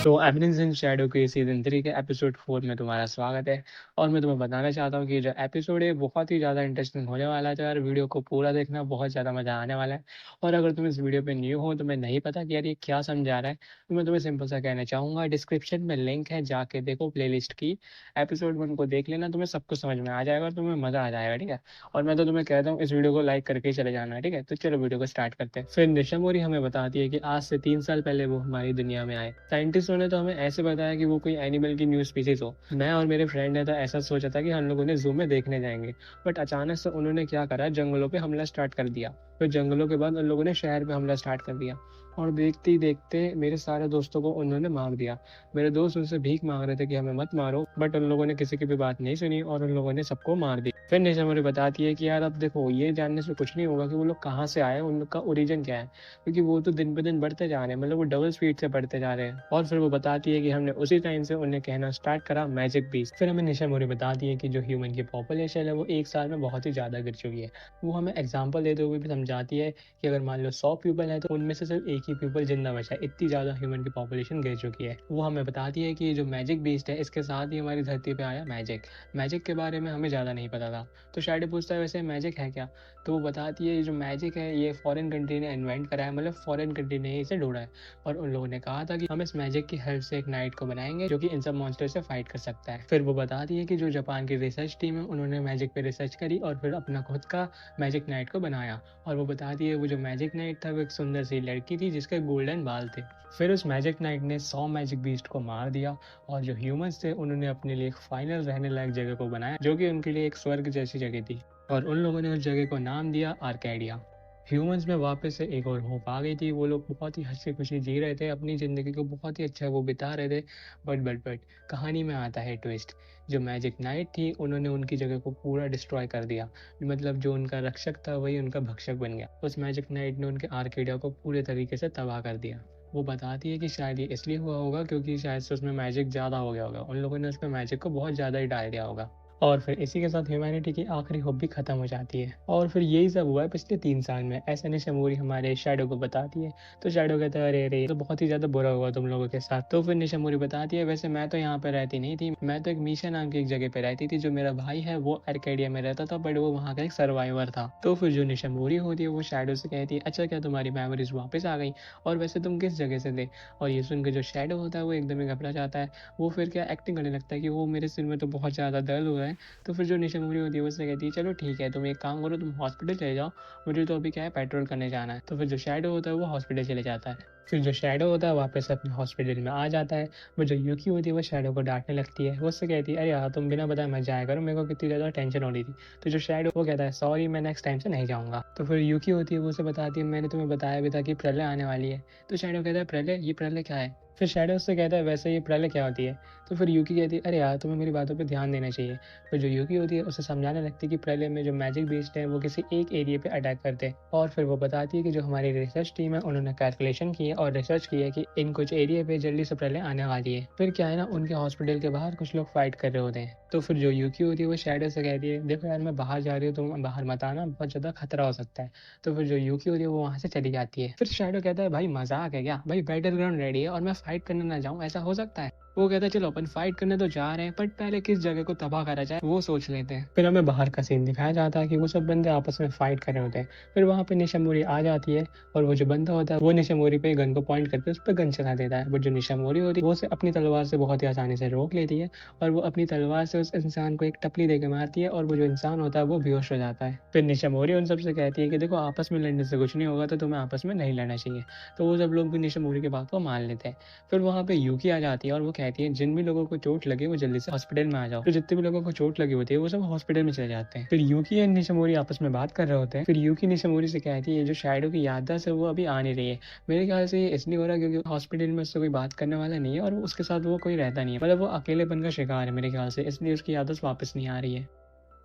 तो evidence in Shadow के season 3 के एपिसोड 4 में तुम्हारा स्वागत है। और मैं तुम्हें बताना चाहता हूँ कि जो एपिसोड है बहुत ही ज़्यादा इंटरेस्टिंग होने वाला है। तो यार वीडियो को पूरा देखना, बहुत ज़्यादा मज़ा आने वाला है। और अगर तुम इस वीडियो पे न्यू हो, तुम्हें नहीं पता कि यार ये क्या समझा रहा है, तो मैं तुम्हें सिंपल सा कहना चाहूँगा, डिस्क्रिप्शन में लिंक है, जाके देखो प्लेलिस्ट की। एपिसोड 1 को देख लेना, तुम्हें सब कुछ समझ में आ जाएगा और तुम्हें मज़ा आ जाएगा, ठीक है। और मैं तो तुम्हें कहता हूँ इस वीडियो को लाइक करके ही चले जाना है, ठीक है। तो चलो वीडियो को स्टार्ट करते हैं। फिर निशा मोरी हमें बताती है कि आज से 3 साल पहले वो हमारी दुनिया में आए। साइंटिस्टों ने तो हमें ऐसे बताया कि वो कोई एनिमल की न्यू स्पीसीज हो। मैं और मेरे फ्रेंड ने तो ऐसा सोचा था कि हम लोग उन्हें जू में देखने जाएंगे। बट अचानक से उन्होंने क्या करा, जंगलों पे हमला स्टार्ट कर दिया। फिर जंगलों के बाद उन लोगों ने शहर पे हमला स्टार्ट कर दिया। और देखते ही देखते मेरे सारे दोस्तों को उन्होंने मार दिया। मेरे दोस्त उनसे भीख मांग रहे थे कि हमें मत मारो, बट उन लोगों ने किसी की भी बात नहीं सुनी और उन लोगों ने सबको मार दिया। फिर निशा मुझे बताती है कि यार अब देखो, ये जानने से कुछ नहीं होगा कि वो लोग कहाँ से आए, उन लोग का ओरिजिन क्या है, क्योंकि वो तो दिन पे दिन बढ़ते जा रहे हैं, मतलब वो डबल स्पीड से बढ़ते जा रहे हैं। और फिर वो बताती है कि हमने उसी टाइम से उन्हें कहना स्टार्ट करा मैजिक बीस्ट। फिर हमें निशा मोरी बताती है कि जो ह्यूमन की पॉपुलेशन है वो 1 साल में बहुत ही ज़्यादा गिर चुकी है। वो हमें एग्जाम्पल देते हुए भी समझाती है कि अगर मान लो 100 पीपल है तो उनमें से सिर्फ एक ही पीपल जिंदा बचा है, इतनी ज़्यादा ह्यूमन की पॉपुलेशन गिर चुकी है। वो हमें बताती है कि जो मैजिक बीस्ट है, इसके साथ ही हमारी धरती पे आया मैजिक। मैजिक के बारे में हमें ज़्यादा नहीं पता था। तो शायद पूछता है वैसे मैजिक है क्या। तो वो बताती है ये जो मैजिक है ये फॉरेन कंट्री ने इन्वेंट करा है, मतलब फॉरेन कंट्री ने इसे ढूंढा है। और उन लोगों ने कहा था कि हम इस मैजिक की हेल्प से एक नाइट को बनाएंगे जो कि इन सब मॉन्स्टर से फाइट कर सकता है। फिर वो बताती है कि जो जापान की रिसर्च टीम है उन्होंने मैजिक पे रिसर्च करी और फिर अपना खुद का मैजिक नाइट को बनाया। और वो बताती है वो जो मैजिक नाइट था वो एक सुंदर सी लड़की थी जिसके गोल्डन बाल थे। फिर उस मैजिक नाइट ने 100 मैजिक बीस्ट को मार दिया। और जो ह्यूमंस थे उन्होंने अपने लिए एक फाइनल रहने लायक जगह को बनाया जो कि उनके लिए एक स्वर्ग जैसी जगह थी। और उन लोगों ने उस जगह को नाम दिया आर्केडिया। ह्यूमंस में वापस से एक और होप आ गई थी। वो लोग बहुत ही हंसी खुशी जी रहे थे, अपनी ज़िंदगी को बहुत ही अच्छा वो बिता रहे थे। बट कहानी में आता है ट्विस्ट। जो मैजिक नाइट थी उन्होंने उनकी जगह को पूरा डिस्ट्रॉय कर दिया। मतलब जो उनका रक्षक था वही उनका भक्षक बन गया। उस मैजिक नाइट ने उनके आर्केडिया को पूरे तरीके से तबाह कर दिया। वो बताती है कि शायद ये इसलिए हुआ होगा क्योंकि शायद से उसमें मैजिक ज़्यादा हो गया होगा, उन लोगों ने उसमें मैजिक को बहुत ज़्यादा ही डाल दिया होगा। और फिर इसी के साथ ह्यूमैनिटी की आखिरी होप भी खत्म हो जाती है। और फिर यही सब हुआ है पिछले 3 साल में, ऐसा निशामोरी हमारे शैडो को बताती है। तो शैडो कहता है अरे अरे, तो बहुत ही ज्यादा बुरा हुआ तुम लोगों के साथ। तो फिर निशामोरी बताती है वैसे मैं तो यहाँ पे रहती नहीं थी, मैं तो एक मीशा नाम की एक जगह पे रहती थी। जो मेरा भाई है वो आर्केडिया में रहता था, बट वो वहाँ का एक सर्वाइवर था। तो फिर जो निशामोरी होती है वो शैडो से कहती है अच्छा क्या तुम्हारी मेमोरीज वापस आ गई, और वैसे तुम किस जगह से थे। और ये सुनकर जो शैडो होता है वो एकदम ही घबरा जाता है। वो फिर क्या एक्टिंग करने लगता है कि वो मेरे सिर में तो बहुत ज़्यादा दर्द हो रहा है। तो फिर जो निशा मुरी होती है वो उससे कहती है चलो ठीक है, तुम एक काम करो, तुम हॉस्पिटल चले जाओ, मुझे तो अभी क्या है पेट्रोल करने जाना है। तो फिर जो शैडो होता है वो हॉस्पिटल चले जाता है। फिर जो शैडो होता है वापस अपने हॉस्पिटल में आ जाता है। वो जो यूकी होती है वो शैडो को डांटने लगती है। वो उससे कहती है अरे यार तुम बिना बताए मत जाया करो, मेरे को कितनी ज़्यादा टेंशन हो रही थी। तो जो शैडो वो कहता है सॉरी, मैं नेक्स्ट टाइम से नहीं जाऊँगा। तो फिर यूकी होती है वो उसे बताती है मैंने तुम्हें बताया भी था कि प्रलय आने वाली है। तो शैडो कहता है प्रलय, ये प्रलय क्या है। फिर शैडो उससे कहता है वैसे ये प्रलय क्या होती है। तो फिर यूकी कहती है अरे यार तुम्हें मेरी बातों पे ध्यान देना चाहिए। फिर जो यूकी होती है उसे समझाने लगती है कि प्रलय में जो मैजिक बीस्ट है वो किसी एक एरिया पे अटैक करते हैं। और फिर वो बताती है कि जो हमारी रिसर्च टीम है उन्होंने कैलकुलेशन की है और रिसर्च की है कि इन कुछ एरिया पे जल्दी से प्रलय आने वाली है। फिर क्या है ना, उनके हॉस्पिटल के बाहर कुछ लोग फाइट कर रहे होते हैं। तो फिर जो यूकी होती है वो शैडो से कहती है देखो यार मैं बाहर जा रही हूँ, तुम बाहर मत आना, बहुत ज़्यादा खतरा हो सकता है। तो फिर जो यूकी होती है वो वहाँ से चली जाती है। फिर शैडो कहता है भाई मजाक है क्या भाई, बैटल ग्राउंड रेडी है और मैं फाइट करने ना जाऊँ, ऐसा हो सकता है। वो कहता है चलो अपन फाइट करने तो जा रहे हैं, बट पहले किस जगह को तबाह करा जाए वो सोच लेते हैं। फिर हमें बाहर का सीन दिखाया जाता है कि वो सब बंदे आपस में फाइट कर रहे होते हैं। फिर वहाँ पे निशामोरी आ जाती है और वो जो बंदा होता है वो निशामोरी पे गन को पॉइंट करके उस पर गन चला देता है। बट जो निशामोरी होती है वो उसे अपनी तलवार से बहुत ही आसानी से रोक लेती है। और वो अपनी तलवार से उस इंसान को एक टपली देके मारती है और वो जो इंसान होता है वो बेहोश हो जाता है। फिर निशामोरी उन सबसे कहती है कि देखो आपस में लड़ने से कुछ नहीं होगा, तो तुम्हें आपस में नहीं लड़ना चाहिए। तो वो सब लोग भी निशामोरी की बात को मान लेते हैं। फिर वहाँ पे यूकी आ जाती है और वो कहती है जिन भी लोगों को चोट लगे वो जल्दी से हॉस्पिटल में आ जाओ। तो जितने भी लोगों को चोट लगी होती है वो सब हॉस्पिटल में चले जाते हैं। फिर यूकी और निशामोरी आपस में बात कर रहे होते हैं। फिर यूकी निशामोरी से कहती है जो शैडो की याददाश्त है वो अभी आ नहीं रही है। मेरे ख्याल से ये इसलिए हो रहा है क्योंकि हॉस्पिटल में उससे कोई बात करने वाला नहीं है और उसके साथ वो कोई रहता नहीं है, मतलब वो अकेलेपन का शिकार है मेरे ख्याल से, इसलिए उसकी याददाश्त वापस नहीं आ रही है।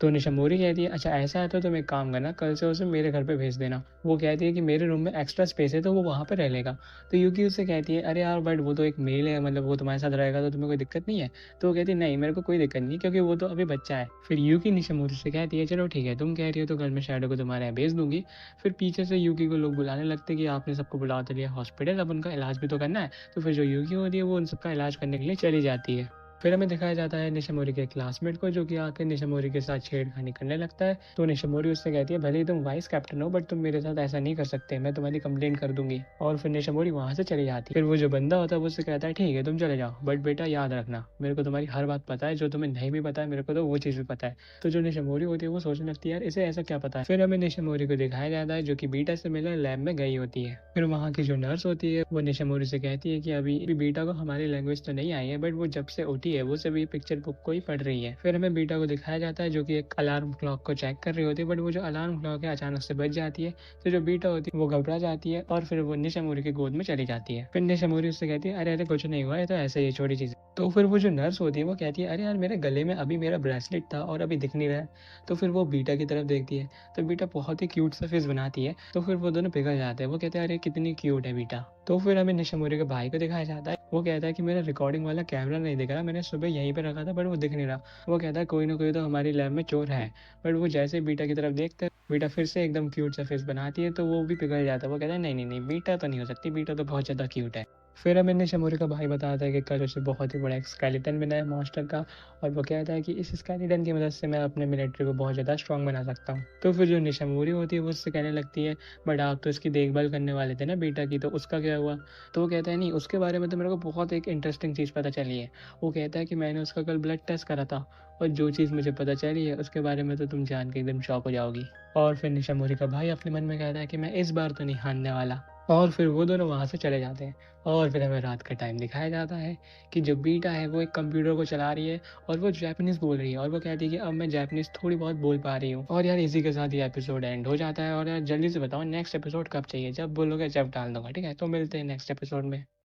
तो निशामोरी कहती है, अच्छा ऐसा है तो तुम एक काम करना, कल से उसे मेरे घर पे भेज देना। वो कहती है कि मेरे रूम में एक्स्ट्रा स्पेस है तो वो वहाँ पे रह लेगा। तो यूकी उससे कहती है, अरे यार बट वो तो एक मेल है, मतलब वो तुम्हारे साथ रहेगा तो तुम्हें कोई दिक्कत नहीं है। तो वो कहती है, नहीं मेरे को कोई दिक्कत नहीं, क्योंकि वो तो अभी बच्चा है। फिर यूकी निशामोरी से कहती है, चलो ठीक है तुम कह रही हो तो कल मैं शैडो को तुम्हारे यहाँ भेज दूंगी। फिर पीछे से यूकी को लोग बुलाने लगते कि आपने सबको बुला तो लिया हॉस्पिटल, अब उनका इलाज भी तो करना है। तो फिर जो यूकी होती है वो उन सबका इलाज करने के लिए चली जाती है। फिर हमें दिखाया जाता है निशामोरी के क्लासमेट को, जो कि आके निशामोरी के साथ छेड़खानी करने लगता है। तो निशामोरी उससे कहती है, भले ही तुम वाइस कैप्टन हो बट तुम मेरे साथ ऐसा नहीं कर सकते, मैं तुम्हारी कंप्लेंट कर दूंगी। और फिर निशामोरी वहां से चली जाती है। फिर वो जो बंदा होता है वो उससे कहता है, ठीक है तुम चले जाओ, बट बेटा याद रखना मेरे को तुम्हारी हर बात पता है, जो तुम्हें नहीं भी पता है मेरे को तो वो चीज़ भी पता है। तो जो निशामोरी होती है वो सोचने लगती है, यार इसे ऐसा क्या पता है। फिर हमें निशामोरी को दिखाया जाता है जो कि बीटा से मिलने लैब में गई होती है। फिर वहाँ की जो नर्स होती है वो निशामोरी से कहती है कि अभी बीटा को हमारी लैंग्वेज तो नहीं आई है, बट वो जब से उठी है वो सभी पिक्चर बुक को ही पढ़ रही है। फिर हमें बीटा को दिखाया जाता है जो कि एक अलार्म क्लॉक को चेक कर रही होती है, बट वो जो अलार्म क्लॉक है अचानक से बज जाती है। तो जो बीटा होती है वो घबरा जाती है और फिर वो निशामोरी की गोद में चली जाती है। फिर निशामोरी उससे कहती है, अरे अरे कुछ नहीं हुआ है, तो ऐसे ही छोटी चीज। तो फिर वो जो नर्स होती है वो कहती है, अरे यार मेरे गले में अभी मेरा ब्रेसलेट था और अभी दिख नहीं रहा है। तो फिर वो बीटा की तरफ देखती है, तो बीटा बहुत ही क्यूट सा फेस बनाती है। तो फिर वो दोनों पिघल जाते हैं, वो कहते हैं, अरे कितनी क्यूट है बीटा। तो फिर हमें निशामोरी के भाई को दिखाया जाता है, वो कहता है कि मेरा रिकॉर्डिंग वाला कैमरा नहीं दिख रहा, मैंने सुबह यहीं पे रखा था बट वो दिख नहीं रहा। वो कहता है, कोई ना कोई तो हमारी लैब में चोर है। बट वो जैसे ही बीटा की तरफ देखते हैं, बीटा फिर से एकदम क्यूट सा फेस बनाती है, तो वो भी पिघल जाता है। वो कहता है, नहीं नहीं नहीं, बीटा तो नहीं हो सकती, बीटा तो बहुत ज़्यादा क्यूट है। फिर हमें निशामोरी का भाई बताता है कि कल उसे बहुत ही बड़ा एक स्केलेटन मिला है मॉन्स्टर का, और वो कहता है कि इस स्केलेटन की मदद से मैं अपने मिलिट्री को बहुत ज़्यादा स्ट्रॉन्ग बना सकता हूँ। तो फिर जो निशामोरी होती है वो उससे कहने लगती है, बट आप तो इसकी देखभाल करने वाले थे ना बेटा की, तो उसका क्या हुआ। तो वो कहता है, नहीं उसके बारे में तो मेरे को बहुत एक इंटरेस्टिंग चीज़ पता चली है। वो कहता है कि मैंने उसका कल ब्लड टेस्ट करा था, और जो चीज़ मुझे पता चली है उसके बारे में तो तुम जान के एकदम शॉक हो जाओगी। और फिर निशामोरी का भाई अपने मन में कहता है कि मैं इस बार तो नहीं हारने वाला। और फिर वो दोनों वहाँ से चले जाते हैं। और फिर हमें रात का टाइम दिखाया जाता है कि जो बीटा है वो एक कंप्यूटर को चला रही है, और वो जापानीज़ बोल रही है, और वो कहती है कि अब मैं जापानीज़ थोड़ी बहुत बोल पा रही हूँ। और यार इसी के साथ ये एपिसोड एंड हो जाता है। और यार जल्दी से बताओ नेक्स्ट एपिसोड कब चाहिए, जब बोलोगे जब डाल दूंगा, ठीक है। तो मिलते हैं नेक्स्ट एपिसोड में।